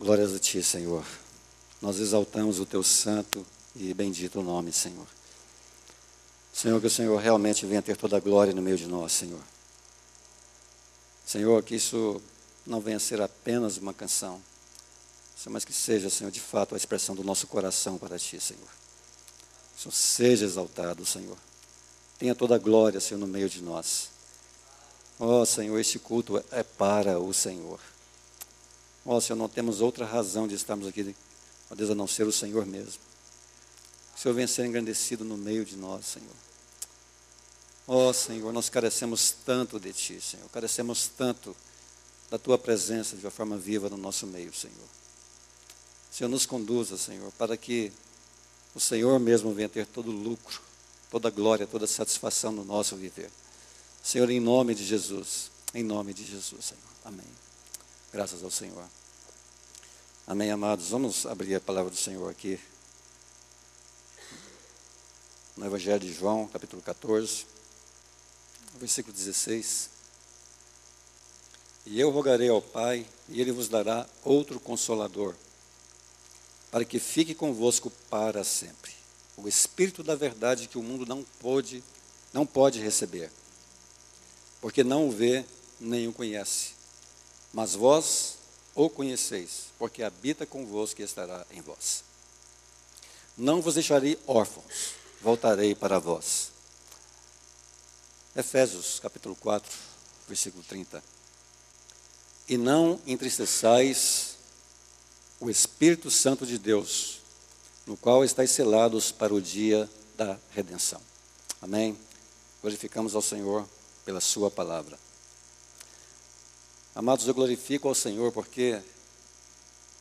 Glórias a Ti, Senhor. Nós exaltamos o Teu santo e bendito nome, Senhor. Senhor, que o Senhor realmente venha ter toda a glória no meio de nós, Senhor. Senhor, que isso não venha a ser apenas uma canção, mas que seja, Senhor, de fato, a expressão do nosso coração para Ti, Senhor. Que o Senhor seja exaltado, Senhor. Tenha toda a glória, Senhor, no meio de nós. Ó, Senhor, este culto é para o Senhor. Ó, Senhor, não temos outra razão de estarmos aqui, ó Deus, a não ser o Senhor mesmo. Que o Senhor venha ser engrandecido no meio de nós, Senhor. Ó, Senhor, nós carecemos tanto de Ti, Senhor. Carecemos tanto da Tua presença de uma forma viva no nosso meio, Senhor. Senhor, nos conduza, Senhor, para que o Senhor mesmo venha ter todo o lucro, toda a glória, toda a satisfação no nosso viver. Senhor, em nome de Jesus, Senhor. Amém. Graças ao Senhor. Amém, amados. Vamos abrir a palavra do Senhor aqui. No Evangelho de João, capítulo 14, versículo 16. E eu rogarei ao Pai, e Ele vos dará outro Consolador, para que fique convosco para sempre. O Espírito da verdade que o mundo não pode receber, porque não o vê nem o conhece. Mas vós o conheceis, porque habita convosco e estará em vós. Não vos deixarei órfãos, voltarei para vós. Efésios capítulo 4, versículo 30. E não entristeçais o Espírito Santo de Deus, no qual estáis selados para o dia da redenção. Amém? Glorificamos ao Senhor pela sua palavra. Amados, eu glorifico ao Senhor porque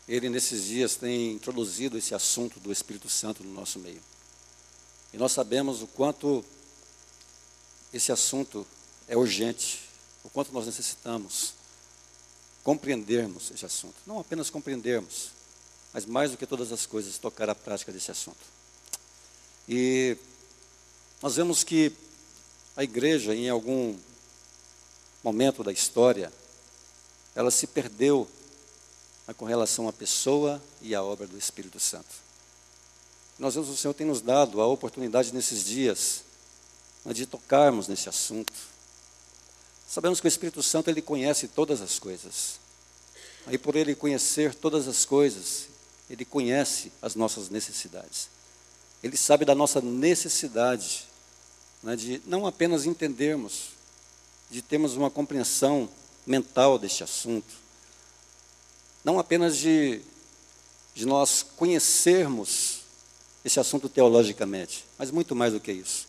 Ele nesses dias tem introduzido esse assunto do Espírito Santo no nosso meio. E nós sabemos o quanto esse assunto é urgente, o quanto nós necessitamos compreendermos esse assunto. Não apenas compreendermos, mas mais do que todas as coisas, tocar a prática desse assunto. E nós vemos que a igreja, em algum momento da história, ela se perdeu com relação à pessoa e à obra do Espírito Santo. Nós vemos que o Senhor tem nos dado a oportunidade nesses dias de tocarmos nesse assunto. Sabemos que o Espírito Santo, Ele conhece todas as coisas. E por Ele conhecer todas as coisas, Ele conhece as nossas necessidades. Ele sabe da nossa necessidade, de não apenas entendermos, de termos uma compreensão mental deste assunto, não apenas de nós conhecermos esse assunto teologicamente, mas muito mais do que isso,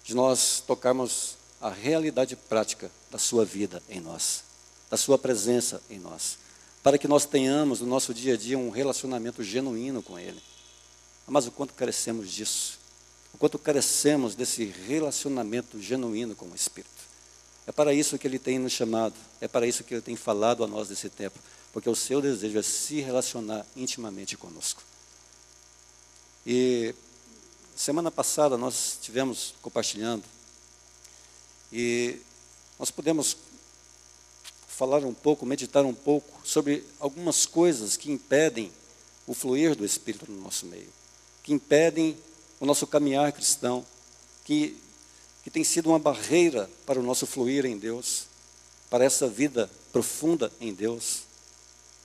de nós tocarmos a realidade prática da sua vida em nós, da sua presença em nós, para que nós tenhamos no nosso dia a dia um relacionamento genuíno com Ele. Mas o quanto carecemos disso, o quanto carecemos desse relacionamento genuíno com o Espírito. É para isso que Ele tem nos chamado, é para isso que Ele tem falado a nós nesse tempo, porque o seu desejo é se relacionar intimamente conosco. E semana passada nós estivemos compartilhando, e nós pudemos falar um pouco, meditar um pouco sobre algumas coisas que impedem o fluir do Espírito no nosso meio, que impedem o nosso caminhar cristão, que tem sido uma barreira para o nosso fluir em Deus, para essa vida profunda em Deus,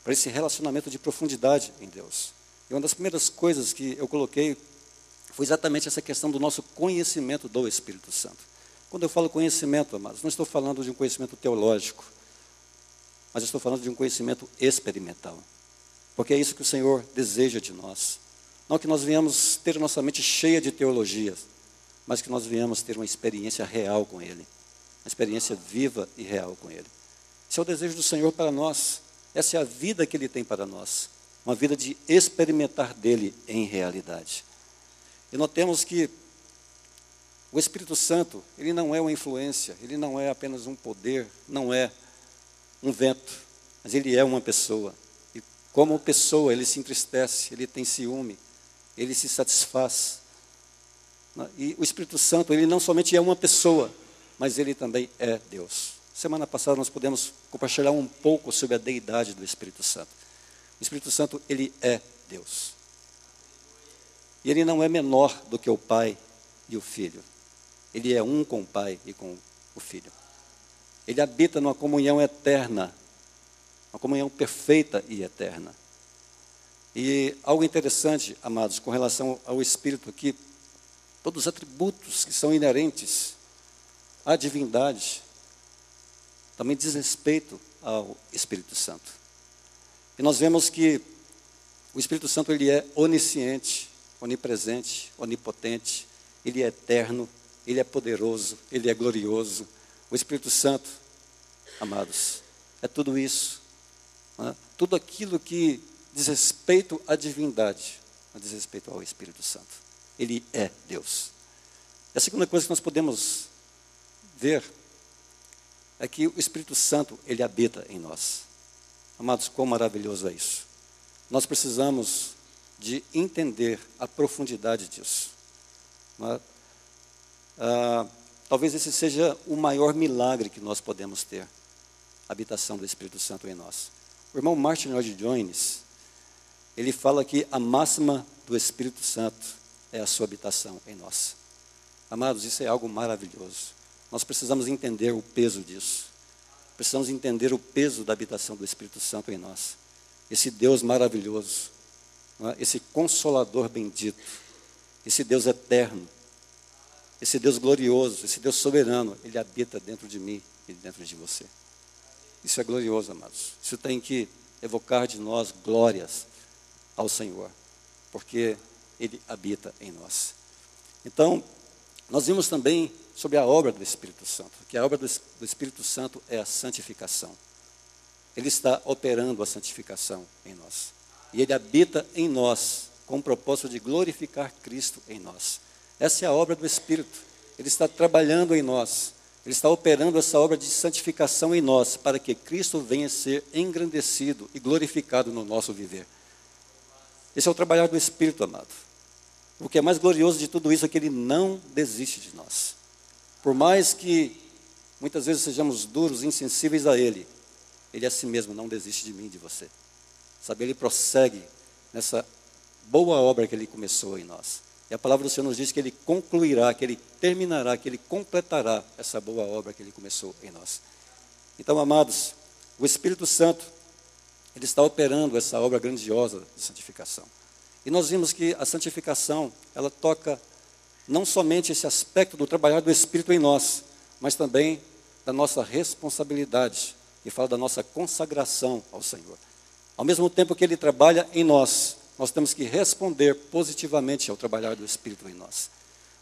para esse relacionamento de profundidade em Deus. E uma das primeiras coisas que eu coloquei foi exatamente essa questão do nosso conhecimento do Espírito Santo. Quando eu falo conhecimento, amados, não estou falando de um conhecimento teológico, mas estou falando de um conhecimento experimental, porque é isso que o Senhor deseja de nós. Não que nós venhamos ter nossa mente cheia de teologias, mas que nós venhamos ter uma experiência real com Ele, uma experiência viva e real com Ele. Esse é o desejo do Senhor para nós, essa é a vida que Ele tem para nós, uma vida de experimentar dEle em realidade. E notemos que o Espírito Santo, Ele não é uma influência, Ele não é apenas um poder, não é um vento, mas Ele é uma pessoa. E como pessoa, Ele se entristece, Ele tem ciúme, Ele se satisfaz. E o Espírito Santo, Ele não somente é uma pessoa, mas Ele também é Deus. Semana passada nós pudemos compartilhar um pouco sobre a deidade do Espírito Santo. O Espírito Santo, ele é Deus. E ele não é menor do que o Pai e o Filho. Ele é um com o Pai e com o Filho. Ele habita numa comunhão eterna, uma comunhão perfeita e eterna. E algo interessante, amados, com relação ao Espírito aqui, todos os atributos que são inerentes à divindade, também diz respeito ao Espírito Santo. E nós vemos que o Espírito Santo, ele é onisciente, onipresente, onipotente, ele é eterno, ele é poderoso, ele é glorioso. O Espírito Santo, amados, é tudo isso, né? Tudo aquilo que diz respeito à divindade, diz respeito ao Espírito Santo. Ele é Deus. E a segunda coisa que nós podemos ver é que o Espírito Santo, ele habita em nós. Amados, quão maravilhoso é isso. Nós precisamos de entender a profundidade disso. Talvez esse seja o maior milagre que nós podemos ter, a habitação do Espírito Santo em nós. O irmão Martin Lloyd-Jones, ele fala que a máxima do Espírito Santo é a sua habitação em nós. Amados, isso é algo maravilhoso. Nós precisamos entender o peso disso. Precisamos entender o peso da habitação do Espírito Santo em nós. Esse Deus maravilhoso, esse Consolador bendito, esse Deus eterno, esse Deus glorioso, esse Deus soberano, ele habita dentro de mim e dentro de você. Isso é glorioso, amados. Isso tem que evocar de nós glórias ao Senhor, porque ele habita em nós. Então, nós vimos também sobre a obra do Espírito Santo, que a obra do Espírito Santo é a santificação. Ele está operando a santificação em nós. E ele habita em nós com o propósito de glorificar Cristo em nós. Essa é a obra do Espírito. Ele está trabalhando em nós. Ele está operando essa obra de santificação em nós, para que Cristo venha a ser engrandecido e glorificado no nosso viver. Esse é o trabalhar do Espírito, amado. O que é mais glorioso de tudo isso é que ele não desiste de nós. Por mais que muitas vezes sejamos duros, insensíveis a ele a si mesmo não desiste de mim, de você. Sabe, ele prossegue nessa boa obra que ele começou em nós. E a palavra do Senhor nos diz que ele concluirá, que ele terminará, que ele completará essa boa obra que ele começou em nós. Então, amados, o Espírito Santo, ele está operando essa obra grandiosa de santificação. E nós vimos que a santificação, ela toca não somente esse aspecto do trabalhar do Espírito em nós, mas também da nossa responsabilidade, e fala da nossa consagração ao Senhor. Ao mesmo tempo que ele trabalha em nós, nós temos que responder positivamente ao trabalhar do Espírito em nós.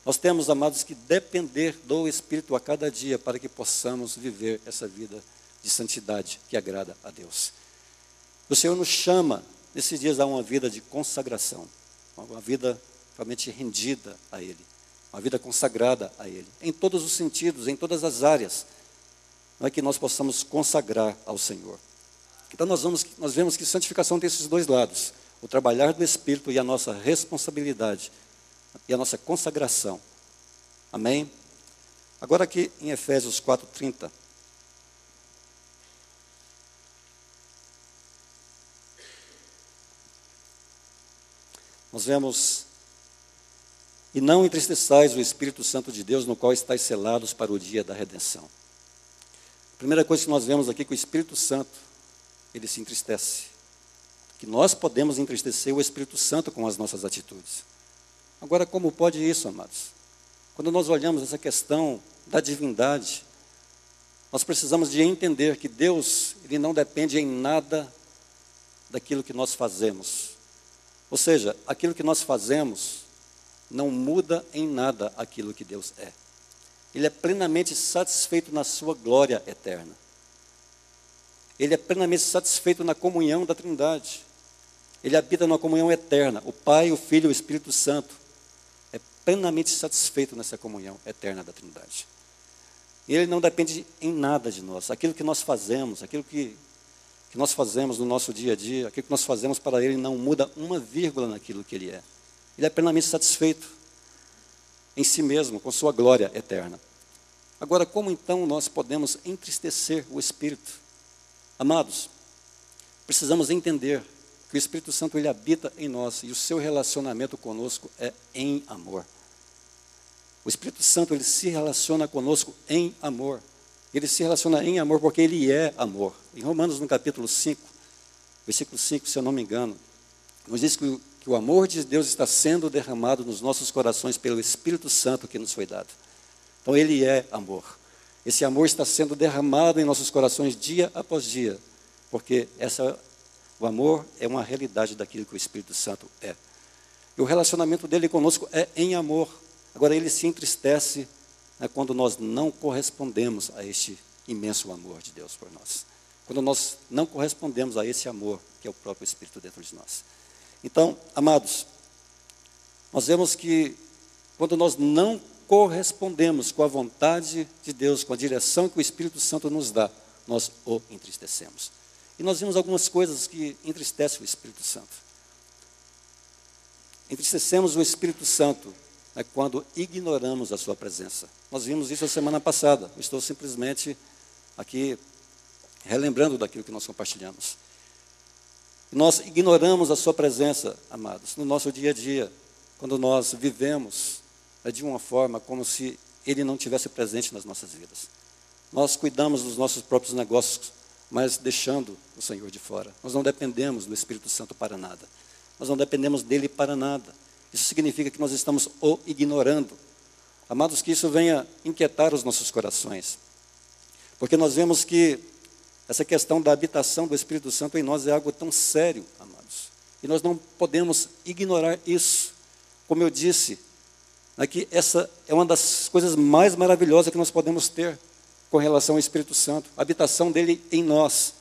Nós temos, amados, que depender do Espírito a cada dia para que possamos viver essa vida de santidade que agrada a Deus. O Senhor nos chama nesses dias a uma vida de consagração, uma vida realmente rendida a Ele, uma vida consagrada a Ele, em todos os sentidos, em todas as áreas, não é que nós possamos consagrar ao Senhor. Então nós vemos que santificação tem esses dois lados, o trabalhar do Espírito e a nossa responsabilidade, e a nossa consagração. Amém? Agora aqui em Efésios 4:30, nós vemos: e não entristeçais o Espírito Santo de Deus, no qual estáis selados para o dia da redenção. A primeira coisa que nós vemos aqui é que o Espírito Santo, ele se entristece. Que nós podemos entristecer o Espírito Santo com as nossas atitudes. Agora, como pode isso, amados? Quando nós olhamos essa questão da divindade, nós precisamos de entender que Deus, ele não depende em nada daquilo que nós fazemos. Ou seja, aquilo que nós fazemos não muda em nada aquilo que Deus é. Ele é plenamente satisfeito na sua glória eterna. Ele é plenamente satisfeito na comunhão da Trindade. Ele habita numa comunhão eterna. O Pai, o Filho e o Espírito Santo é plenamente satisfeito nessa comunhão eterna da Trindade. E ele não depende em nada de nós. Aquilo que nós fazemos, aquilo que nós fazemos no nosso dia a dia, aquilo que nós fazemos para ele não muda uma vírgula naquilo que ele é. Ele é plenamente satisfeito em si mesmo, com sua glória eterna. Agora, como então nós podemos entristecer o Espírito? Amados, precisamos entender que o Espírito Santo ele habita em nós e o seu relacionamento conosco é em amor. O Espírito Santo ele se relaciona conosco em amor. Ele se relaciona em amor porque ele é amor. Em Romanos, no capítulo 5, versículo 5, se eu não me engano, nos diz que o amor de Deus está sendo derramado nos nossos corações pelo Espírito Santo que nos foi dado. Então ele é amor. Esse amor está sendo derramado em nossos corações dia após dia, porque o amor é uma realidade daquilo que o Espírito Santo é. E o relacionamento dele conosco é em amor. Agora, ele se entristece, né, quando nós não correspondemos a este imenso amor de Deus por nós. Quando nós não correspondemos a esse amor, que é o próprio Espírito dentro de nós. Então, amados, nós vemos que quando nós não correspondemos com a vontade de Deus, com a direção que o Espírito Santo nos dá, nós o entristecemos. E nós vimos algumas coisas que entristecem o Espírito Santo. Entristecemos o Espírito Santo quando ignoramos a sua presença. Nós vimos isso a semana passada. Eu estou simplesmente aqui relembrando daquilo que nós compartilhamos. Nós ignoramos a sua presença, amados, no nosso dia a dia, quando nós vivemos de uma forma como se ele não tivesse presente nas nossas vidas. Nós cuidamos dos nossos próprios negócios, mas deixando o Senhor de fora. Nós não dependemos do Espírito Santo para nada. Nós não dependemos dele para nada. Isso significa que nós estamos o ignorando. Amados, que isso venha inquietar os nossos corações. Porque nós vemos que essa questão da habitação do Espírito Santo em nós é algo tão sério, amados. E nós não podemos ignorar isso. Como eu disse, que essa é uma das coisas mais maravilhosas que nós podemos ter com relação ao Espírito Santo. A habitação dele em nós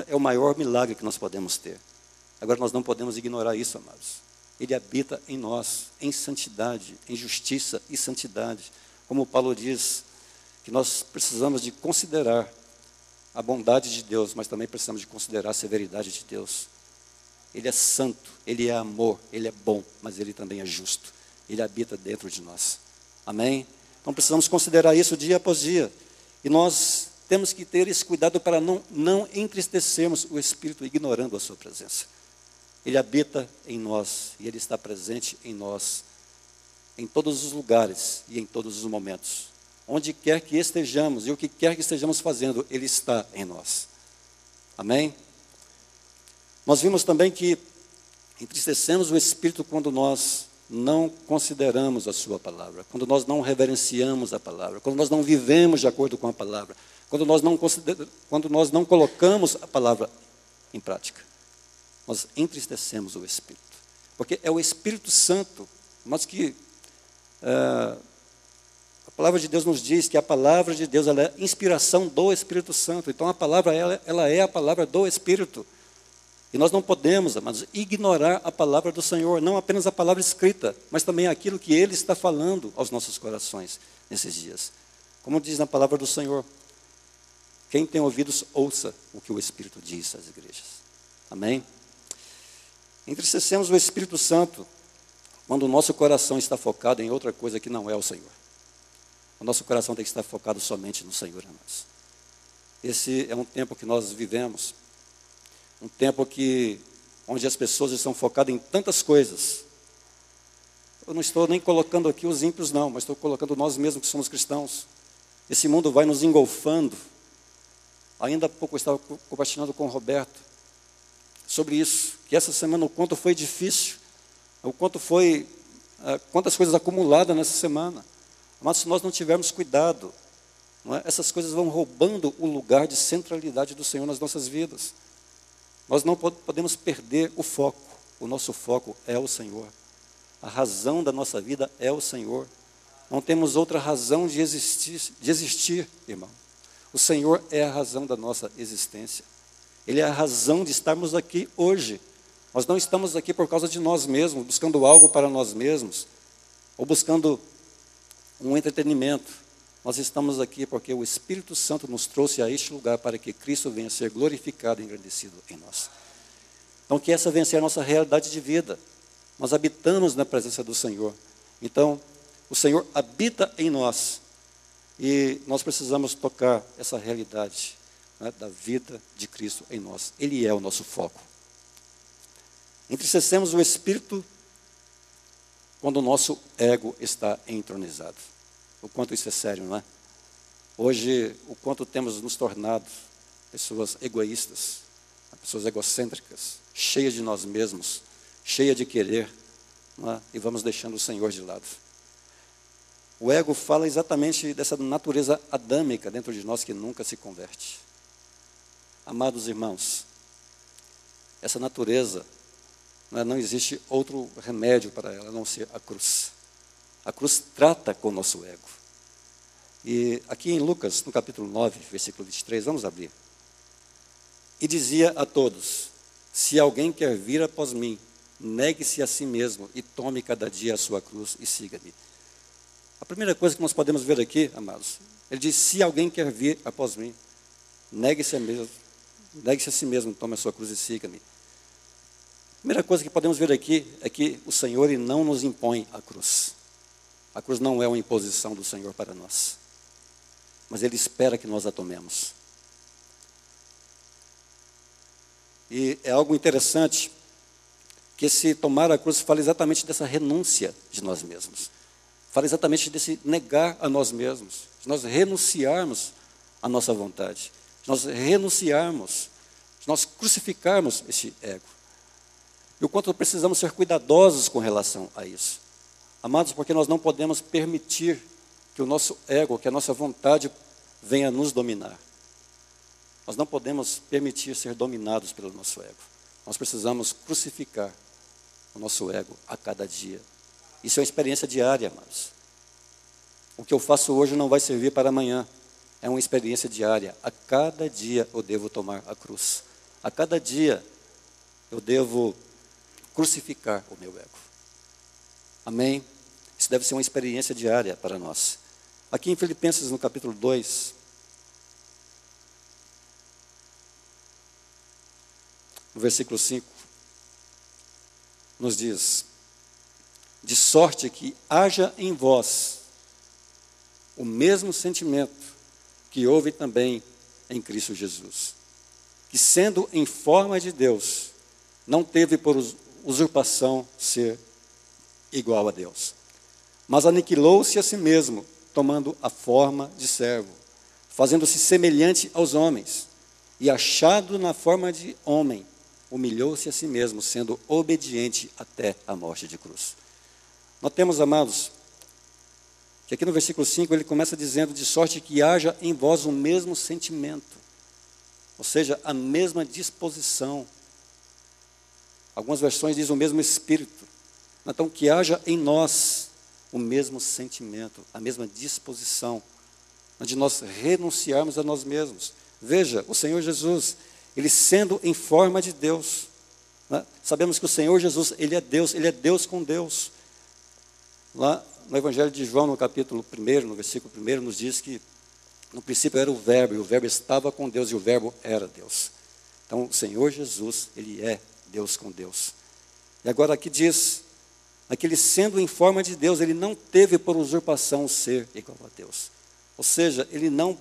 é o maior milagre que nós podemos ter. Agora, nós não podemos ignorar isso, amados. Ele habita em nós, em santidade, em justiça e santidade. Como Paulo diz, que nós precisamos de considerar a bondade de Deus, mas também precisamos de considerar a severidade de Deus. Ele é santo, ele é amor, ele é bom, mas ele também é justo. Ele habita dentro de nós. Amém? Então precisamos considerar isso dia após dia. E nós temos que ter esse cuidado para não entristecermos o Espírito ignorando a sua presença. Ele habita em nós e ele está presente em nós, em todos os lugares e em todos os momentos. Onde quer que estejamos e o que quer que estejamos fazendo, ele está em nós. Amém? Nós vimos também que entristecemos o Espírito quando nós não consideramos a sua palavra, quando nós não reverenciamos a palavra, quando nós não vivemos de acordo com a palavra, quando nós não colocamos a palavra em prática. Nós entristecemos o Espírito, porque é o Espírito Santo, mas que a palavra de Deus nos diz que a palavra de Deus ela é inspiração do Espírito Santo. Então a palavra ela é a palavra do Espírito. E nós não podemos, amados, ignorar a palavra do Senhor, não apenas a palavra escrita, mas também aquilo que Ele está falando aos nossos corações nesses dias. Como diz na palavra do Senhor, quem tem ouvidos, ouça o que o Espírito diz às igrejas. Amém? Entristecemos o Espírito Santo quando o nosso coração está focado em outra coisa que não é o Senhor. O nosso coração tem que estar focado somente no Senhor, amados. Esse é um tempo que nós vivemos, um tempo onde as pessoas estão focadas em tantas coisas. Eu não estou nem colocando aqui os ímpios não, mas estou colocando nós mesmos que somos cristãos. Esse mundo vai nos engolfando. Ainda há pouco eu estava compartilhando com o Roberto sobre isso, que essa semana o quanto foi difícil, quantas coisas acumuladas nessa semana. Mas se nós não tivermos cuidado, essas coisas vão roubando o lugar de centralidade do Senhor nas nossas vidas. Nós não podemos perder o foco. O nosso foco é o Senhor. A razão da nossa vida é o Senhor. Não temos outra razão de existir, irmão. O Senhor é a razão da nossa existência. Ele é a razão de estarmos aqui hoje. Nós não estamos aqui por causa de nós mesmos, buscando algo para nós mesmos, ou buscando um entretenimento. Nós estamos aqui porque o Espírito Santo nos trouxe a este lugar para que Cristo venha a ser glorificado e engrandecido em nós. Então, que essa venha a ser a nossa realidade de vida. Nós habitamos na presença do Senhor. Então, o Senhor habita em nós. E nós precisamos tocar essa realidade da vida de Cristo em nós. Ele é o nosso foco. Entristecemos o espírito quando o nosso ego está entronizado. O quanto isso é sério, não é? Hoje, o quanto temos nos tornado pessoas egoístas, pessoas egocêntricas, cheias de nós mesmos, cheias de querer, não é? E vamos deixando o Senhor de lado. O ego fala exatamente dessa natureza adâmica dentro de nós que nunca se converte. Amados irmãos, essa natureza, não existe outro remédio para ela, a não ser a cruz. A cruz trata com o nosso ego. E aqui em Lucas, no capítulo 9, versículo 23, vamos abrir. E dizia a todos: se alguém quer vir após mim, negue-se a si mesmo e tome cada dia a sua cruz e siga-me. A primeira coisa que nós podemos ver aqui, amados, ele diz: se alguém quer vir após mim, negue-se a si mesmo, tome a sua cruz e siga-me. A primeira coisa que podemos ver aqui é que o Senhor ele não nos impõe a cruz. A cruz não é uma imposição do Senhor para nós, mas Ele espera que nós a tomemos. E é algo interessante que esse tomar a cruz fala exatamente dessa renúncia de nós mesmos. Fala exatamente desse negar a nós mesmos, de nós renunciarmos à nossa vontade, de nós renunciarmos, de nós crucificarmos esse ego. E o quanto precisamos ser cuidadosos com relação a isso. Amados, porque nós não podemos permitir que o nosso ego, que a nossa vontade venha nos dominar. Nós não podemos permitir ser dominados pelo nosso ego. Nós precisamos crucificar o nosso ego a cada dia. Isso é uma experiência diária, amados. O que eu faço hoje não vai servir para amanhã. É uma experiência diária. A cada dia eu devo tomar a cruz. A cada dia eu devo crucificar o meu ego. Amém? Isso deve ser uma experiência diária para nós. Aqui em Filipenses, no capítulo 2, no versículo 5, nos diz: de sorte que haja em vós o mesmo sentimento que houve também em Cristo Jesus, que sendo em forma de Deus, não teve por usurpação ser igual a Deus, mas aniquilou-se a si mesmo, tomando a forma de servo, fazendo-se semelhante aos homens, e achado na forma de homem, humilhou-se a si mesmo, sendo obediente até a morte de cruz. Notemos, amados, que aqui no versículo 5 ele começa dizendo: de sorte que haja em vós o mesmo sentimento, ou seja, a mesma disposição. Algumas versões dizem o mesmo espírito. Então, que haja em nós o mesmo sentimento, a mesma disposição, de nós renunciarmos a nós mesmos. Veja, o Senhor Jesus, Ele sendo em forma de Deus, né? Sabemos que o Senhor Jesus, Ele é Deus com Deus. Lá no Evangelho de João, no capítulo 1, no versículo 1, nos diz que no princípio era o Verbo, e o Verbo estava com Deus, e o Verbo era Deus. Então, o Senhor Jesus, Ele é Deus com Deus. E agora aqui diz, aquele sendo em forma de Deus, Ele não teve por usurpação ser igual a Deus. Ou seja, Ele não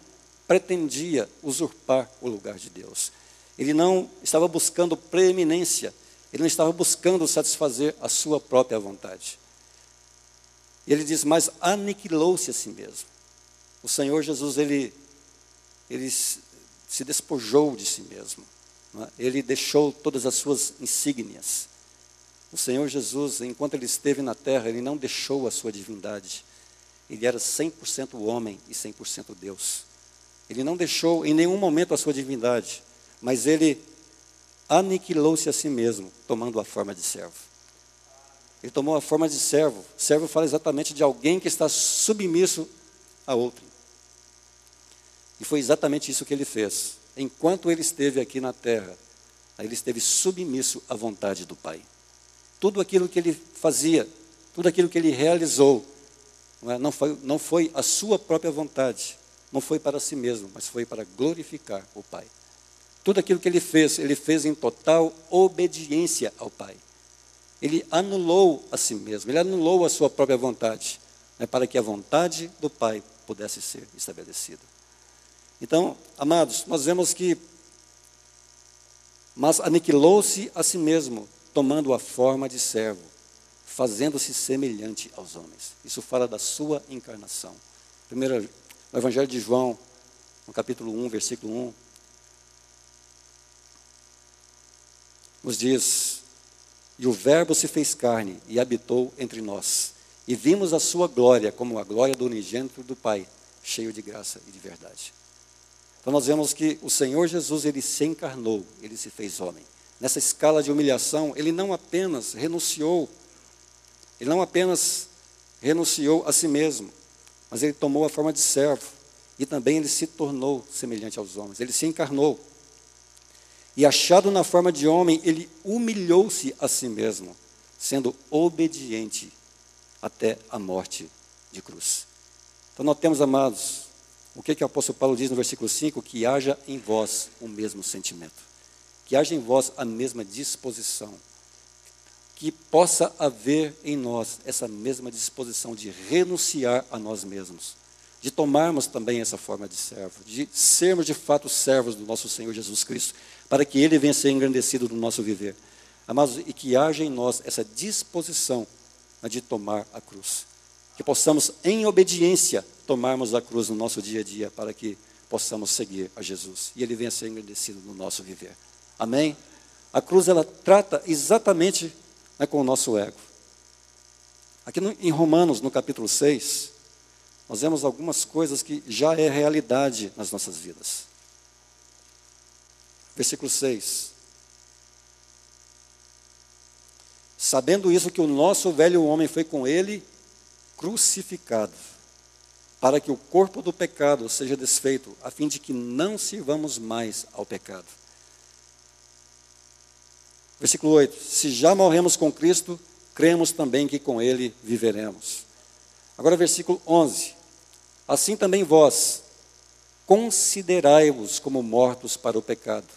pretendia usurpar o lugar de Deus. Ele não estava buscando preeminência. Ele não estava buscando satisfazer a sua própria vontade. E ele diz, mas aniquilou-se a si mesmo. O Senhor Jesus, ele se despojou de si mesmo. Não é? Ele deixou todas as suas insígnias. O Senhor Jesus, enquanto Ele esteve na terra, Ele não deixou a sua divindade. Ele era 100% homem e 100% Deus. Ele não deixou em nenhum momento a sua divindade, mas Ele aniquilou-se a si mesmo, tomando a forma de servo. Ele tomou a forma de servo. Servo fala exatamente de alguém que está submisso a outro. E foi exatamente isso que Ele fez. Enquanto Ele esteve aqui na terra, Ele esteve submisso à vontade do Pai. Tudo aquilo que Ele fazia, tudo aquilo que Ele realizou, não foi a sua própria vontade, não foi para si mesmo, mas foi para glorificar o Pai. Tudo aquilo que Ele fez em total obediência ao Pai. Ele anulou a si mesmo, Ele anulou a sua própria vontade, para que a vontade do Pai pudesse ser estabelecida. Então, amados, nós vemos que, mas aniquilou-se a si mesmo, tomando a forma de servo, fazendo-se semelhante aos homens. Isso fala da sua encarnação. Primeiro, no Evangelho de João, no capítulo 1, versículo 1, nos diz: e o Verbo se fez carne e habitou entre nós, e vimos a sua glória como a glória do unigênito do Pai, cheio de graça e de verdade. Então nós vemos que o Senhor Jesus, ele se encarnou, ele se fez homem. Nessa escala de humilhação, ele não apenas renunciou a si mesmo, mas ele tomou a forma de servo, e também ele se tornou semelhante aos homens, ele se encarnou. E achado na forma de homem, ele humilhou-se a si mesmo, sendo obediente até a morte de cruz. Então nós temos, amados, o que o apóstolo Paulo diz no versículo 5? Que haja em vós o mesmo sentimento, que haja em vós a mesma disposição, que possa haver em nós essa mesma disposição de renunciar a nós mesmos, de tomarmos também essa forma de servo, de sermos de fato servos do nosso Senhor Jesus Cristo, para que Ele venha ser engrandecido no nosso viver. Amados, e que haja em nós essa disposição de tomar a cruz. Que possamos, em obediência, tomarmos a cruz no nosso dia a dia, para que possamos seguir a Jesus. E Ele venha ser engrandecido no nosso viver. Amém? A cruz, ela trata exatamente com o nosso ego. Aqui em Romanos, no capítulo 6, nós vemos algumas coisas que já é realidade nas nossas vidas. Versículo 6. Sabendo isso, que o nosso velho homem foi com ele crucificado, para que o corpo do pecado seja desfeito, a fim de que não sirvamos mais ao pecado. Versículo 8. Se já morremos com Cristo, cremos também que com Ele viveremos. Agora versículo 11. Assim também vós, considerai-vos como mortos para o pecado,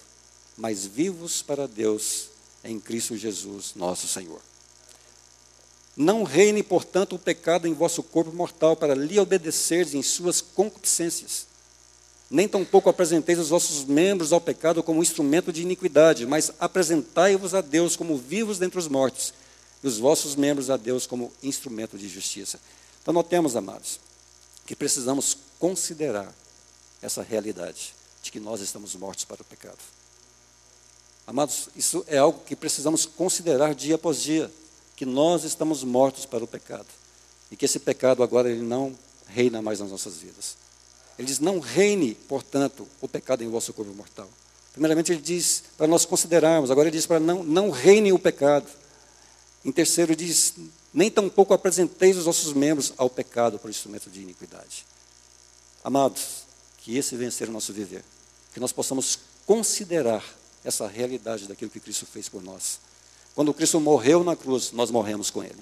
mas vivos para Deus em Cristo Jesus, nosso Senhor. Não reine, portanto, o pecado em vosso corpo mortal, para lhe obedecerdes em suas concupiscências. Nem tampouco apresenteis os vossos membros ao pecado como instrumento de iniquidade, mas apresentai-vos a Deus como vivos dentre os mortos, e os vossos membros a Deus como instrumento de justiça. Então notemos, amados, que precisamos considerar essa realidade de que nós estamos mortos para o pecado. Amados, isso é algo que precisamos considerar dia após dia, que nós estamos mortos para o pecado, e que esse pecado agora ele não reina mais nas nossas vidas. Ele diz: não reine, portanto, o pecado em vosso corpo mortal. Primeiramente ele diz para nós considerarmos, agora ele diz para não reine o pecado. Em terceiro diz: nem tampouco apresenteis os vossos membros ao pecado por instrumento de iniquidade. Amados, que esse venha ser o nosso viver, que nós possamos considerar essa realidade daquilo que Cristo fez por nós. Quando Cristo morreu na cruz, nós morremos com Ele.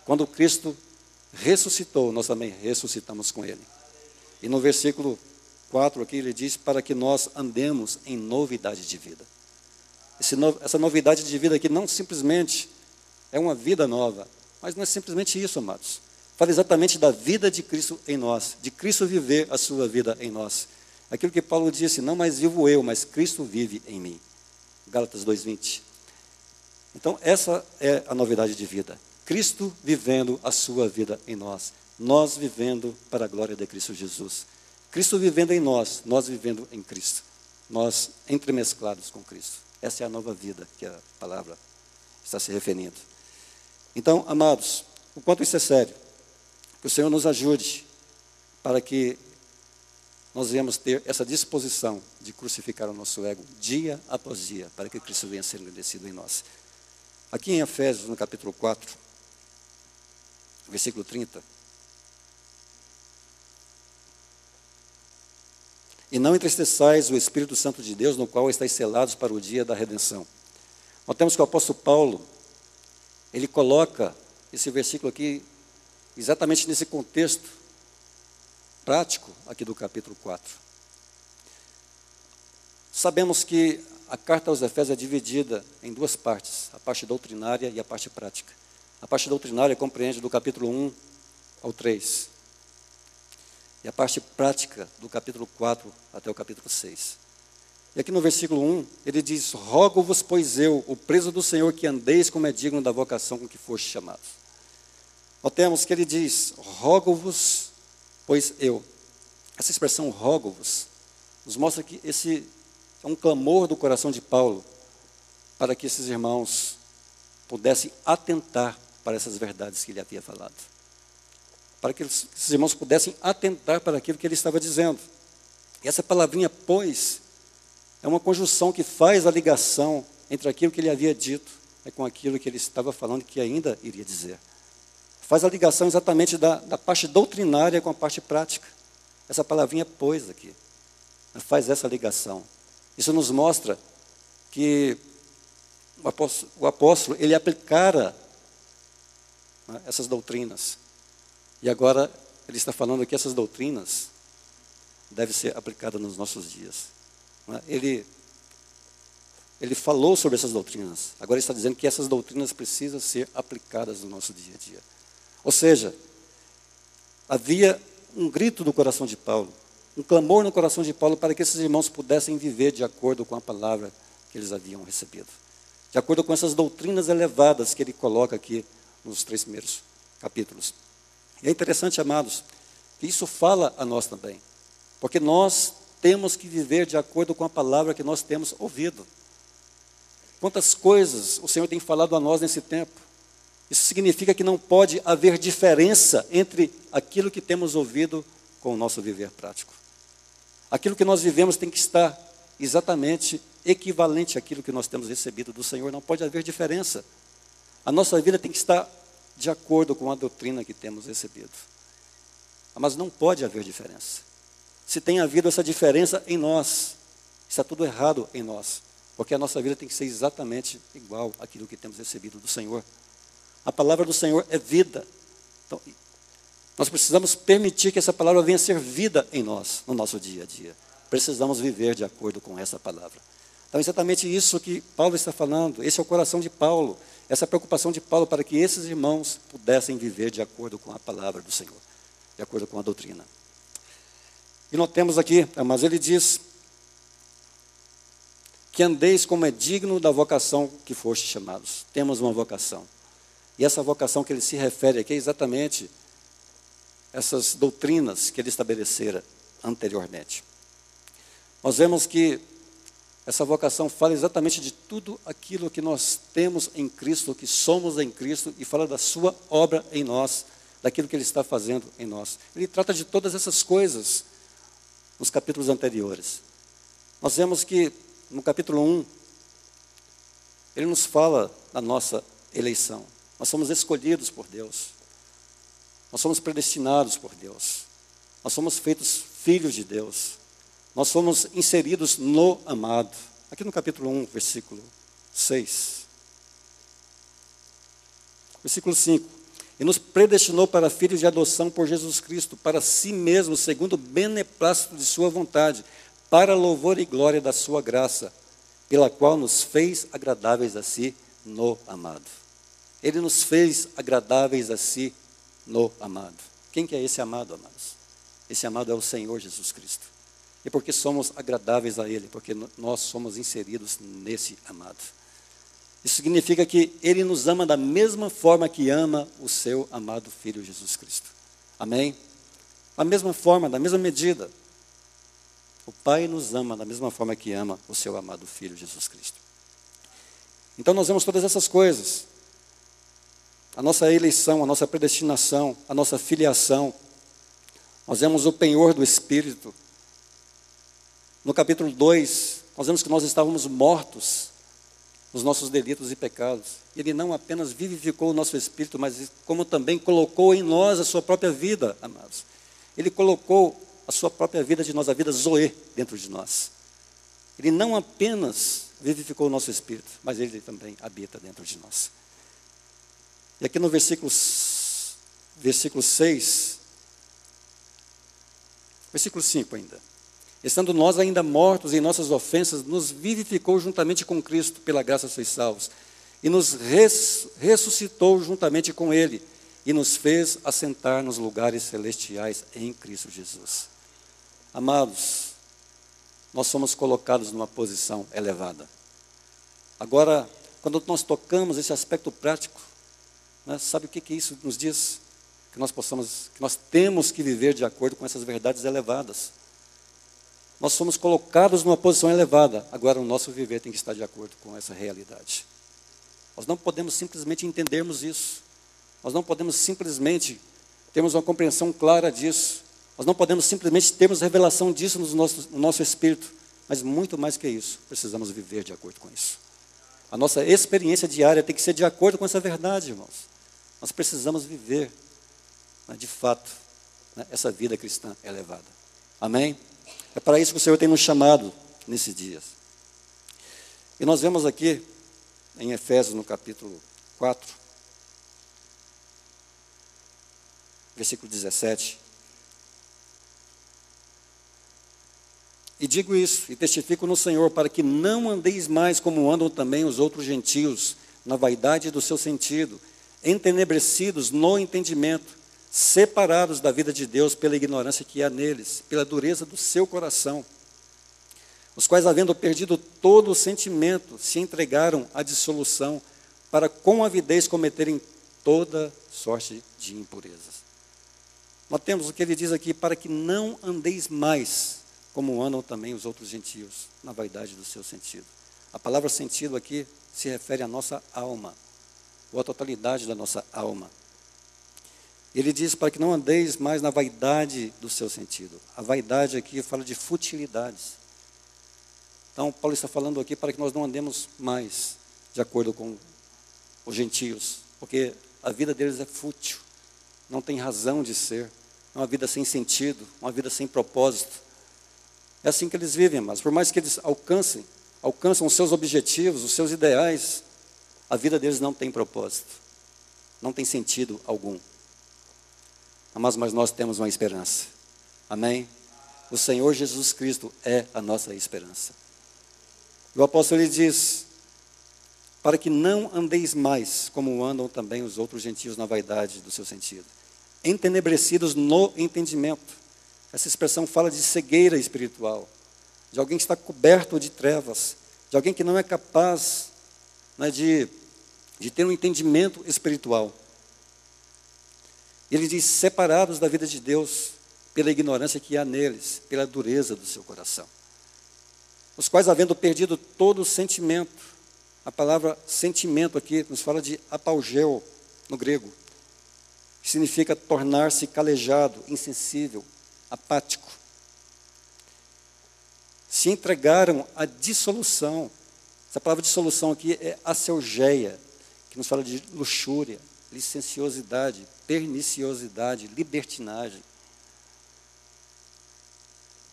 Quando Cristo ressuscitou, nós também ressuscitamos com Ele. E no versículo 4 aqui, ele diz para que nós andemos em novidade de vida. Essa novidade de vida aqui não simplesmente é uma vida nova, mas não é simplesmente isso, amados. Fala exatamente da vida de Cristo em nós, de Cristo viver a sua vida em nós. Aquilo que Paulo disse: não mais vivo eu, mas Cristo vive em mim. Gálatas 2:20. Então, essa é a novidade de vida. Cristo vivendo a sua vida em nós. Nós vivendo para a glória de Cristo Jesus. Cristo vivendo em nós, nós vivendo em Cristo. Nós entremesclados com Cristo. Essa é a nova vida que a palavra está se referindo. Então, amados, o quanto isso é sério, que o Senhor nos ajude para que nós venhamos ter essa disposição de crucificar o nosso ego dia após dia, para que Cristo venha ser engrandecido em nós. Aqui em Efésios, no capítulo 4, versículo 30. E não entristeçais o Espírito Santo de Deus, no qual estáis selados para o dia da redenção. Notamos que o apóstolo Paulo, ele coloca esse versículo aqui exatamente nesse contexto prático aqui do capítulo 4. Sabemos que a carta aos Efésios é dividida em duas partes, a parte doutrinária e a parte prática. A parte doutrinária compreende do capítulo 1 ao 3. E a parte prática do capítulo 4 até o capítulo 6. E aqui no versículo 1, ele diz: rogo-vos, pois eu, o preso do Senhor, que andeis como é digno da vocação com que foste chamados. Notemos que ele diz: rogo-vos, pois eu. Essa expressão rogo-vos nos mostra que esse é um clamor do coração de Paulo para que esses irmãos pudessem atentar para essas verdades que ele havia falado. Para que esses irmãos pudessem atentar para aquilo que ele estava dizendo. E essa palavrinha, pois, é uma conjunção que faz a ligação entre aquilo que ele havia dito e com aquilo que ele estava falando que ainda iria dizer. Faz a ligação exatamente da parte doutrinária com a parte prática. Essa palavrinha, pois, aqui, faz essa ligação. Isso nos mostra que o apóstolo, ele aplicara, né, essas doutrinas. E agora, ele está falando que essas doutrinas devem ser aplicadas nos nossos dias. Ele falou sobre essas doutrinas. Agora ele está dizendo que essas doutrinas precisam ser aplicadas no nosso dia a dia. Ou seja, havia um grito do coração de Paulo, um clamor no coração de Paulo para que esses irmãos pudessem viver de acordo com a palavra que eles haviam recebido. De acordo com essas doutrinas elevadas que ele coloca aqui nos 3 primeiros capítulos. E é interessante, amados, que isso fala a nós também. Porque nós temos que viver de acordo com a palavra que nós temos ouvido. Quantas coisas o Senhor tem falado a nós nesse tempo. Isso significa que não pode haver diferença entre aquilo que temos ouvido com o nosso viver prático. Aquilo que nós vivemos tem que estar exatamente equivalente àquilo que nós temos recebido do Senhor. Não pode haver diferença. A nossa vida tem que estar de acordo com a doutrina que temos recebido. Mas não pode haver diferença. Se tem havido essa diferença em nós, está tudo errado em nós. Porque a nossa vida tem que ser exatamente igual àquilo que temos recebido do Senhor. A palavra do Senhor é vida. Então, nós precisamos permitir que essa palavra venha ser vida em nós, no nosso dia a dia. Precisamos viver de acordo com essa palavra. Então, exatamente isso que Paulo está falando. Esse é o coração de Paulo. Essa é a preocupação de Paulo para que esses irmãos pudessem viver de acordo com a palavra do Senhor. De acordo com a doutrina. E notemos aqui, mas ele diz que andeis como é digno da vocação que foste chamados. Temos uma vocação. E essa vocação que ele se refere aqui é exatamente essas doutrinas que ele estabelecera anteriormente. Nós vemos que essa vocação fala exatamente de tudo aquilo que nós temos em Cristo, que somos em Cristo, e fala da sua obra em nós, daquilo que ele está fazendo em nós. Ele trata de todas essas coisas nos capítulos anteriores. Nós vemos que no capítulo 1, ele nos fala da nossa eleição. Nós somos escolhidos por Deus. Nós somos predestinados por Deus. Nós somos feitos filhos de Deus. Nós somos inseridos no amado. Aqui no capítulo 1, versículo 6. Versículo 5. E nos predestinou para filhos de adoção por Jesus Cristo, para si mesmo, segundo o beneplácito de sua vontade, para louvor e glória da sua graça, pela qual nos fez agradáveis a si no amado. Ele nos fez agradáveis a si no amado. Quem que é esse amado, amados? Esse amado é o Senhor Jesus Cristo. E por que somos agradáveis a Ele? Porque nós somos inseridos nesse amado. Isso significa que Ele nos ama da mesma forma que ama o seu amado Filho Jesus Cristo. Amém? Da mesma forma, da mesma medida. O Pai nos ama da mesma forma que ama o seu amado Filho Jesus Cristo. Então nós vemos todas essas coisas. A nossa eleição, a nossa predestinação, a nossa filiação. Nós vemos o penhor do Espírito. No capítulo 2, nós vemos que nós estávamos mortos nos nossos delitos e pecados. Ele não apenas vivificou o nosso espírito, mas como também colocou em nós a sua própria vida, amados. Ele colocou a sua própria vida de nós, a vida Zoe, dentro de nós. Ele não apenas vivificou o nosso espírito, mas ele também habita dentro de nós. E aqui no versículo 6, versículo 5 ainda. Estando nós ainda mortos em nossas ofensas, nos vivificou juntamente com Cristo, pela graça sois salvos, e nos ressuscitou juntamente com Ele, e nos fez assentar nos lugares celestiais em Cristo Jesus. Amados, nós somos colocados numa posição elevada. Agora, quando nós tocamos esse aspecto prático, né, sabe o que isso nos diz? Que nós temos que viver de acordo com essas verdades elevadas. Nós somos colocados numa posição elevada, agora o nosso viver tem que estar de acordo com essa realidade. Nós não podemos simplesmente entendermos isso. Nós não podemos simplesmente termos uma compreensão clara disso. Nós não podemos simplesmente termos revelação disso no nosso espírito. Mas muito mais que isso, precisamos viver de acordo com isso. A nossa experiência diária tem que ser de acordo com essa verdade, irmãos. Nós precisamos viver, né, de fato, né, essa vida cristã elevada. Amém? É para isso que o Senhor tem nos chamado nesses dias. E nós vemos aqui, em Efésios, no capítulo 4, versículo 17. E digo isso, e testifico no Senhor, para que não andeis mais como andam também os outros gentios, na vaidade do seu sentido, entenebrecidos no entendimento, separados da vida de Deus pela ignorância que há neles, pela dureza do seu coração, os quais, havendo perdido todo o sentimento, se entregaram à dissolução, para com avidez cometerem toda sorte de impurezas. Notemos o que ele diz aqui, para que não andeis mais como andam também os outros gentios, na vaidade do seu sentido. A palavra sentido aqui se refere à nossa alma, ou à totalidade da nossa alma. Ele diz para que não andeis mais na vaidade do seu sentido. A vaidade aqui fala de futilidades. Então, Paulo está falando aqui para que nós não andemos mais de acordo com os gentios, porque a vida deles é fútil, não tem razão de ser, é uma vida sem sentido, uma vida sem propósito. É assim que eles vivem, mas por mais que eles alcancem os seus objetivos, os seus ideais, a vida deles não tem propósito, não tem sentido algum. Mas nós temos uma esperança. Amém? O Senhor Jesus Cristo é a nossa esperança. O apóstolo ele diz, para que não andeis mais como andam também os outros gentios na vaidade do seu sentido, entenebrecidos no entendimento. Essa expressão fala de cegueira espiritual, de alguém que está coberto de trevas, de alguém que não é capaz, né, de ter um entendimento espiritual. Ele diz, separados da vida de Deus, pela ignorância que há neles, pela dureza do seu coração. Os quais, havendo perdido todo o sentimento, a palavra sentimento aqui nos fala de apaugeu, no grego, que significa tornar-se calejado, insensível, apático. Se entregaram à dissolução. Essa palavra dissolução aqui é asselgeia, que nos fala de luxúria, licenciosidade, perniciosidade, libertinagem.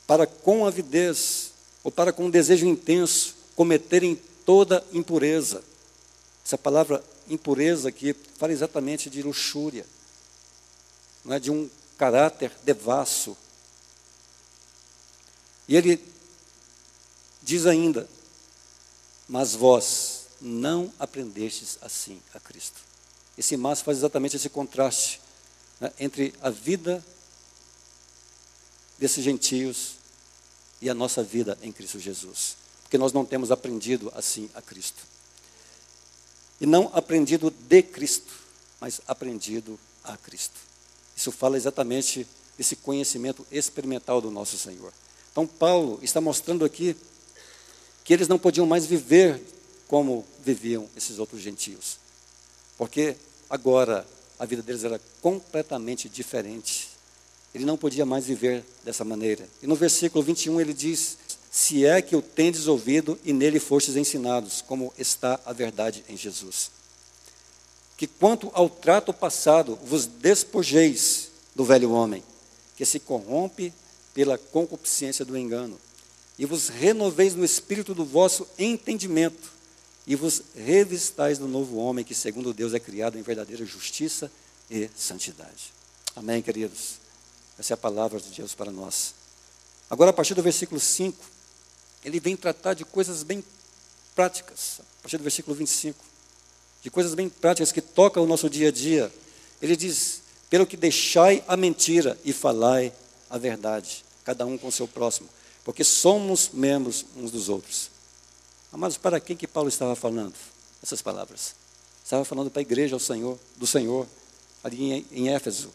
Para com avidez, ou para com um desejo intenso, cometerem toda impureza. Essa palavra impureza aqui fala exatamente de luxúria, não é, de um caráter devasso. E ele diz ainda, mas vós não aprendestes assim a Cristo. Esse mas faz exatamente esse contraste, né, entre a vida desses gentios e a nossa vida em Cristo Jesus. Porque nós não temos aprendido assim a Cristo. E não aprendido de Cristo, mas aprendido a Cristo. Isso fala exatamente desse conhecimento experimental do nosso Senhor. Então Paulo está mostrando aqui que eles não podiam mais viver como viviam esses outros gentios. Porque agora a vida deles era completamente diferente. Ele não podia mais viver dessa maneira. E no versículo 21 ele diz, se é que o tendes ouvido e nele fostes ensinados, como está a verdade em Jesus. Que quanto ao trato passado, vos despojeis do velho homem, que se corrompe pela concupiscência do engano, e vos renoveis no espírito do vosso entendimento, e vos revistais do novo homem, que segundo Deus é criado em verdadeira justiça e santidade. Amém, queridos? Essa é a palavra de Deus para nós. Agora, a partir do versículo 5, ele vem tratar de coisas bem práticas. A partir do versículo 25, de coisas bem práticas que tocam o nosso dia a dia. Ele diz, pelo que deixai a mentira e falai a verdade, cada um com o seu próximo. porque somos membros uns dos outros. Amados, para quem que Paulo estava falando essas palavras? Estava falando para a igreja do Senhor, ali em Éfeso.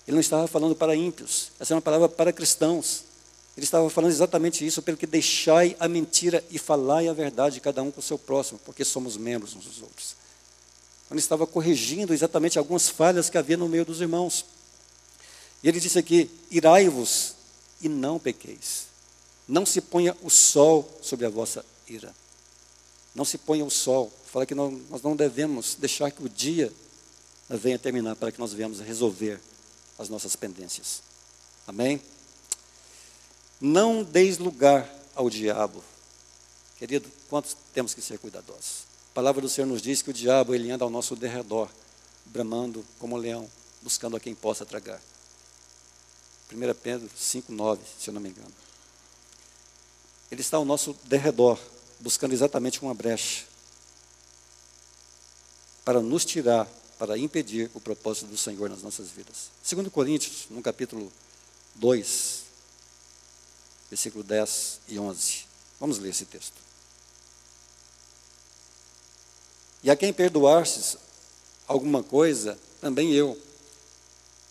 Ele não estava falando para ímpios, essa é uma palavra para cristãos. Ele estava falando exatamente isso, pelo que deixai a mentira e falai a verdade, cada um com o seu próximo, porque somos membros uns dos outros. Ele estava corrigindo exatamente algumas falhas que havia no meio dos irmãos. E ele disse aqui, irai-vos e não pequeis. Não se ponha o sol sobre a vossa ira. Não se ponha o sol. Fala que nós não devemos deixar que o dia venha terminar para que nós venhamos resolver as nossas pendências. Amém? Não deis lugar ao diabo. Querido, quantos temos que ser cuidadosos? A palavra do Senhor nos diz que o diabo, ele anda ao nosso derredor, bramando como um leão, buscando a quem possa tragar. 1 Pedro 5,9, se eu não me engano. Ele está ao nosso derredor, buscando exatamente uma brecha, para nos tirar, para impedir o propósito do Senhor nas nossas vidas. 2 Coríntios, no capítulo 2, versículo 10 e 11. Vamos ler esse texto. E a quem perdoastes alguma coisa, também eu.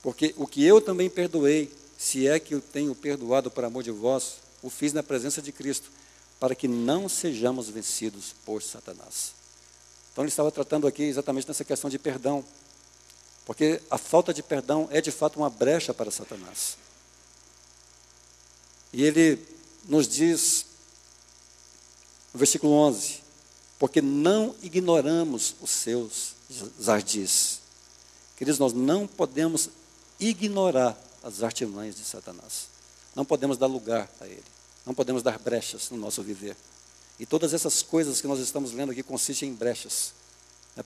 Porque o que eu também perdoei, se é que eu tenho perdoado por amor de vós, o fiz na presença de Cristo, para que não sejamos vencidos por Satanás. Então ele estava tratando aqui exatamente nessa questão de perdão. Porque a falta de perdão é de fato uma brecha para Satanás. E ele nos diz, no versículo 11, porque não ignoramos os seus ardis. Queridos, nós não podemos ignorar as artimanhas de Satanás. Não podemos dar lugar a ele. Não podemos dar brechas no nosso viver. E todas essas coisas que nós estamos lendo aqui consistem em brechas,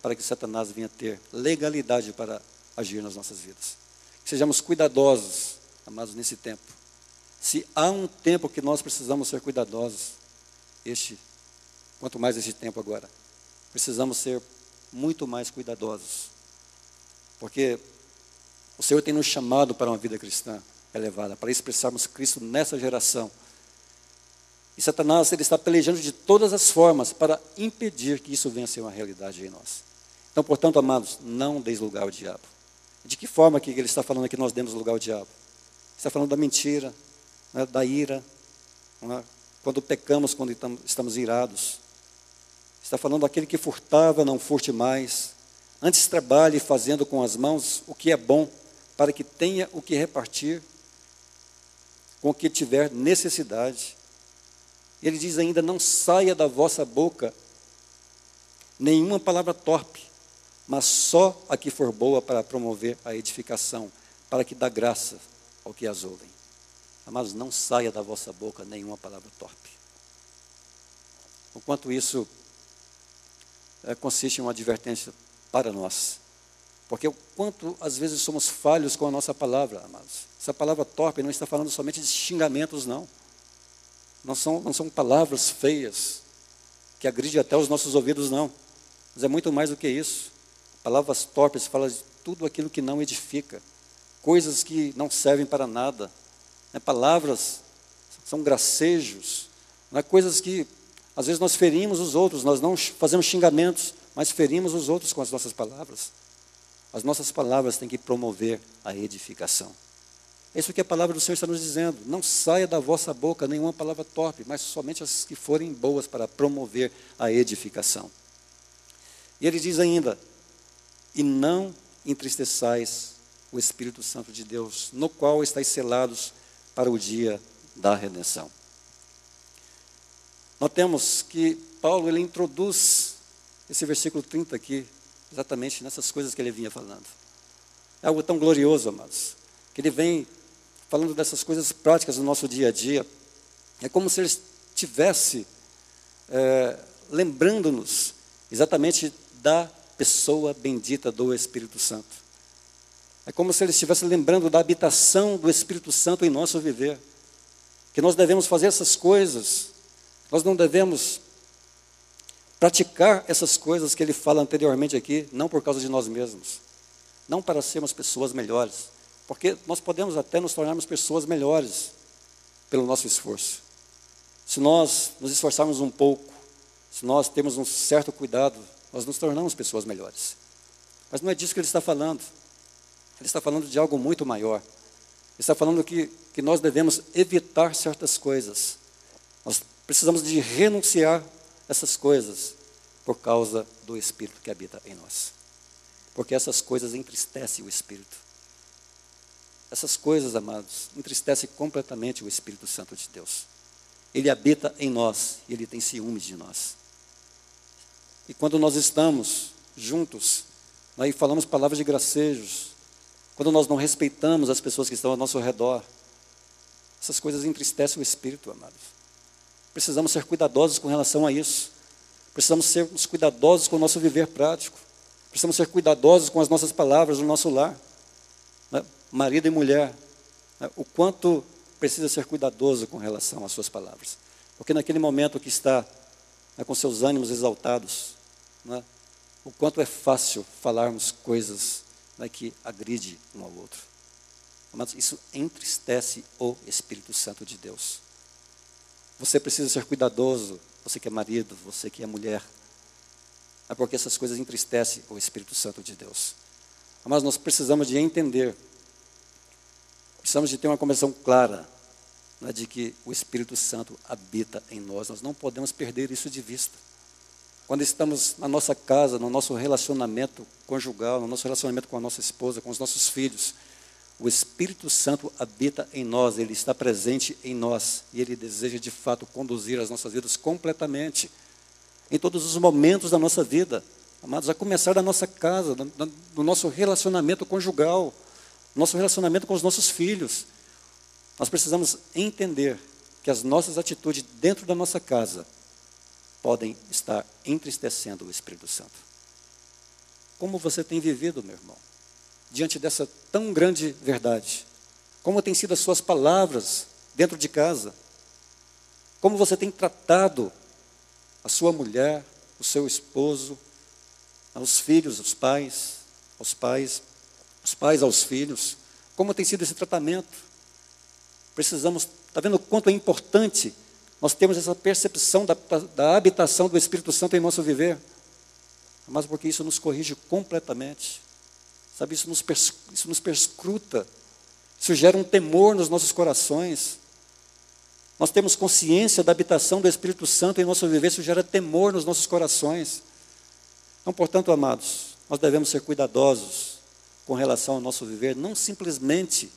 para que Satanás venha ter legalidade para agir nas nossas vidas. Que sejamos cuidadosos, amados, nesse tempo. Se há um tempo que nós precisamos ser cuidadosos, quanto mais esse tempo agora, precisamos ser muito mais cuidadosos. Porque o Senhor tem nos chamado para uma vida cristã elevada, para expressarmos Cristo nessa geração. E Satanás, ele está pelejando de todas as formas para impedir que isso venha a ser uma realidade em nós. Então, portanto, amados, não deis lugar ao diabo. De que forma que ele está falando que nós demos lugar ao diabo? Está falando da mentira, né, da ira, né, quando pecamos, quando estamos irados. Está falando daquele que furtava, não furte mais. Antes trabalhe fazendo com as mãos o que é bom, para que tenha o que repartir com o que tiver necessidade. Ele diz ainda, não saia da vossa boca nenhuma palavra torpe, mas só a que for boa para promover a edificação, para que dá graça ao que as ouvem. Amados, não saia da vossa boca nenhuma palavra torpe. O quanto isso consiste em uma advertência para nós. Porque o quanto às vezes somos falhos com a nossa palavra, amados. Essa palavra torpe não está falando somente de xingamentos, não. Não são palavras feias, que agridem até os nossos ouvidos, não. Mas é muito mais do que isso. Palavras torpes falam de tudo aquilo que não edifica. Coisas que não servem para nada. Palavras são gracejos. Coisas que, às vezes, nós ferimos os outros. Nós não fazemos xingamentos, mas ferimos os outros com as nossas palavras. As nossas palavras têm que promover a edificação. É isso que a palavra do Senhor está nos dizendo. Não saia da vossa boca nenhuma palavra torpe, mas somente as que forem boas para promover a edificação. E ele diz ainda, e não entristeçais o Espírito Santo de Deus, no qual estáis selados para o dia da redenção. Notemos que Paulo, ele introduz esse versículo 30 aqui, exatamente nessas coisas que ele vinha falando. É algo tão glorioso, amados, que ele vem falando dessas coisas práticas do nosso dia a dia. É como se ele estivesse lembrando-nos exatamente da pessoa bendita do Espírito Santo. É como se ele estivesse lembrando da habitação do Espírito Santo em nosso viver. Que nós devemos fazer essas coisas, nós não devemos praticar essas coisas que ele fala anteriormente aqui, não por causa de nós mesmos, não para sermos pessoas melhores, porque nós podemos até nos tornarmos pessoas melhores pelo nosso esforço, Se nós nos esforçarmos um pouco, se nós temos um certo cuidado, nós nos tornamos pessoas melhores. Mas não é disso que ele está falando. Ele está falando de algo muito maior. Ele está falando que nós devemos evitar certas coisas. Nós precisamos de renunciar essas coisas por causa do Espírito que habita em nós. Porque essas coisas entristecem o Espírito. Essas coisas, amados, entristecem completamente o Espírito Santo de Deus. Ele habita em nós e Ele tem ciúmes de nós. E quando nós estamos juntos, nós falamos palavras de gracejos, quando nós não respeitamos as pessoas que estão ao nosso redor, essas coisas entristecem o Espírito, amados. Precisamos ser cuidadosos com relação a isso. Precisamos ser cuidadosos com o nosso viver prático. Precisamos ser cuidadosos com as nossas palavras no nosso lar. Né? Marido e mulher, né? O quanto precisa ser cuidadoso com relação às suas palavras. Porque naquele momento que está, né, com seus ânimos exaltados, né, o quanto é fácil falarmos coisas, né, que agride um ao outro. Mas isso entristece o Espírito Santo de Deus. Você precisa ser cuidadoso, você que é marido, você que é mulher, é porque essas coisas entristecem o Espírito Santo de Deus. Mas nós precisamos de entender, precisamos de ter uma compreensão clara, né, de que o Espírito Santo habita em nós. Nós não podemos perder isso de vista. Quando estamos na nossa casa, no nosso relacionamento conjugal, no nosso relacionamento com a nossa esposa, com os nossos filhos, o Espírito Santo habita em nós, Ele está presente em nós, e Ele deseja de fato conduzir as nossas vidas completamente, em todos os momentos da nossa vida, amados, a começar da nossa casa, do nosso relacionamento conjugal, nosso relacionamento com os nossos filhos. Nós precisamos entender que as nossas atitudes dentro da nossa casa podem estar entristecendo o Espírito Santo. Como você tem vivido, meu irmão, diante dessa tão grande verdade? Como têm sido as suas palavras dentro de casa? Como você tem tratado a sua mulher, o seu esposo, aos filhos, os pais aos filhos? Como tem sido esse tratamento? Precisamos, está vendo o quanto é importante nós termos essa percepção da habitação do Espírito Santo em nosso viver? Mas porque isso nos corrige completamente. Sabe, isso nos perscruta, isso gera um temor nos nossos corações. Nós temos consciência da habitação do Espírito Santo em nosso viver, isso gera temor nos nossos corações. Então, portanto, amados, nós devemos ser cuidadosos com relação ao nosso viver, não simplesmente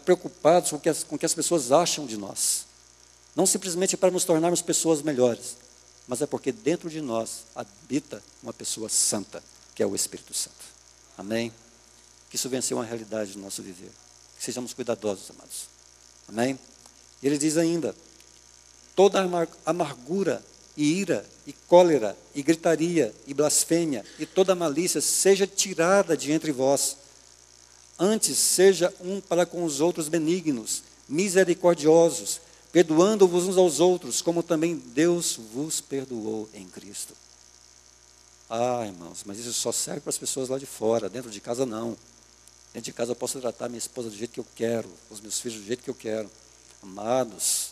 preocupados com o que as pessoas acham de nós, não simplesmente para nos tornarmos pessoas melhores, mas é porque dentro de nós habita uma pessoa santa, que é o Espírito Santo. Amém? Que isso venha ser uma realidade do nosso viver. Que sejamos cuidadosos, amados. Amém? E ele diz ainda: toda amargura e ira e cólera e gritaria e blasfêmia e toda malícia seja tirada de entre vós. Antes seja um para com os outros benignos, misericordiosos, perdoando-vos uns aos outros, como também Deus vos perdoou em Cristo. Ah, irmãos, mas isso só serve para as pessoas lá de fora, dentro de casa não. Dentro de casa eu posso tratar minha esposa do jeito que eu quero, os meus filhos do jeito que eu quero. Amados,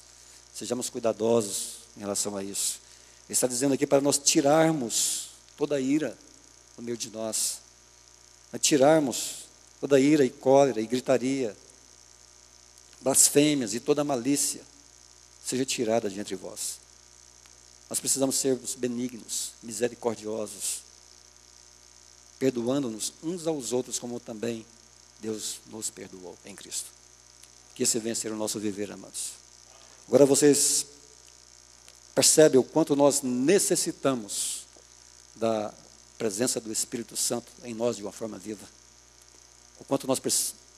sejamos cuidadosos em relação a isso. Ele está dizendo aqui para nós tirarmos toda a ira no meio de nós. Tirarmos toda a ira e cólera e gritaria, blasfêmias e toda a malícia seja tirada de entre vós. Nós precisamos ser benignos, misericordiosos, perdoando-nos uns aos outros, como também Deus nos perdoou em Cristo. Que esse venha a ser o nosso viver, amados. Agora vocês percebem o quanto nós necessitamos da presença do Espírito Santo em nós de uma forma viva. O quanto nós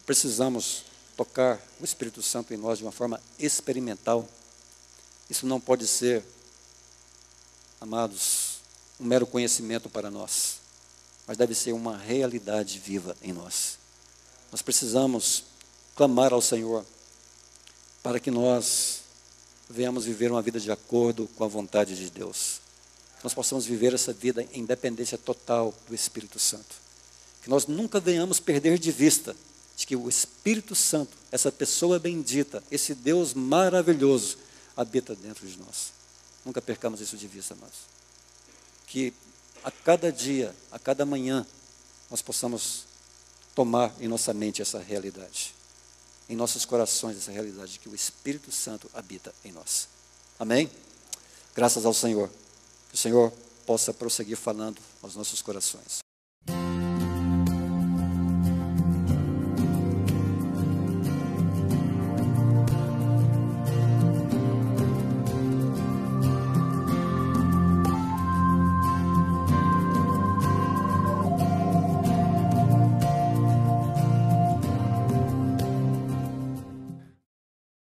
precisamos tocar o Espírito Santo em nós de uma forma experimental. Isso não pode ser, amados, um mero conhecimento para nós, mas deve ser uma realidade viva em nós. Nós precisamos clamar ao Senhor para que nós venhamos viver uma vida de acordo com a vontade de Deus. Nós possamos viver essa vida em dependência total do Espírito Santo. Que nós nunca venhamos perder de vista de que o Espírito Santo, essa pessoa bendita, esse Deus maravilhoso, habita dentro de nós. Nunca percamos isso de vista, amados. Que a cada dia, a cada manhã, nós possamos tomar em nossa mente essa realidade, em nossos corações essa realidade de que o Espírito Santo habita em nós. Amém? Graças ao Senhor. Que o Senhor possa prosseguir falando aos nossos corações.